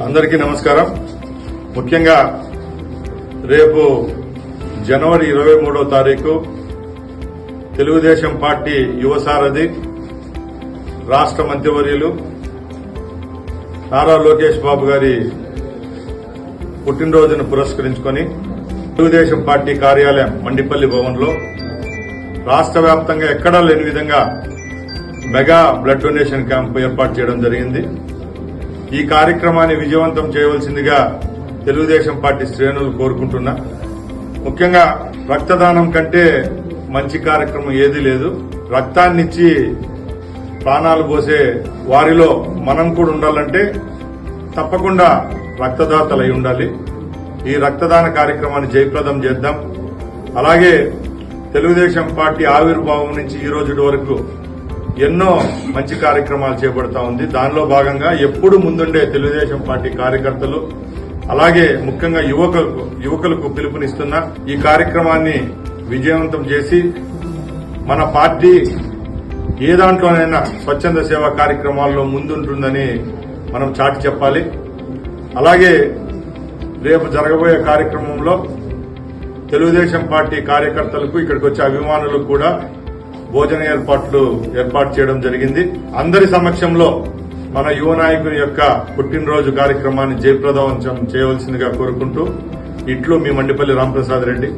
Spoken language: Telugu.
అందరికీ నమస్కారం. ముఖ్యంగా రేపు జనవరి 23వ తారీఖు తెలుగుదేశం పార్టీ యువసారథి రాష్ట్ర మంత్రివర్యులు నారా లోకేష్ బాబు గారి పుట్టినరోజును పురస్కరించుకుని తెలుగుదేశం పార్టీ కార్యాలయం మండిపల్లి భవన్లో రాష్ట్ర వ్యాప్తంగా ఎక్కడా లేని విధంగా మెగా బ్లడ్ డొనేషన్ క్యాంపు ఏర్పాటు చేయడం జరిగింది. ఈ కార్యక్రమాన్ని విజయవంతం చేయవలసిందిగా తెలుగుదేశం పార్టీ శ్రేణులు కోరుకుంటున్నా. ముఖ్యంగా రక్తదానం కంటే మంచి కార్యక్రమం ఏదీ లేదు. రక్తాన్నిచ్చి ప్రాణాలు పోసే వారిలో మనం కూడా ఉండాలంటే తప్పకుండా రక్తదాతలై ఉండాలి. ఈ రక్తదాన కార్యక్రమాన్ని జయప్రదం చేద్దాం. అలాగే తెలుగుదేశం పార్టీ ఆవిర్భావం నుంచి ఈ రోజు వరకు ఎన్నో మంచి కార్యక్రమాలు చేపడతా ఉంది. దానిలో భాగంగా ఎప్పుడు ముందుండే తెలుగుదేశం పార్టీ కార్యకర్తలు అలాగే ముఖ్యంగా యువకులకు పిలుపునిస్తున్న ఈ కార్యక్రమాన్ని విజయవంతం చేసి మన పార్టీ ఏ దాంట్లోనైనా స్వచ్ఛంద సేవా కార్యక్రమాల్లో ముందుంటుందని మనం చాటి చెప్పాలి. అలాగే రేపు జరగబోయే కార్యక్రమంలో తెలుగుదేశం పార్టీ కార్యకర్తలకు ఇక్కడికి వచ్చే అభిమానులకు కూడా భోజన ఏర్పాటు చేయడం జరిగింది. అందరి సమక్షంలో మన యువ నాయకుని యొక్క పుట్టినరోజు కార్యక్రమాన్ని జయప్రదం చేయవలసిందిగా కోరుకుంటూ ఇట్లు మీ మండిపల్లి రాంప్రసాద్ రెడ్డి.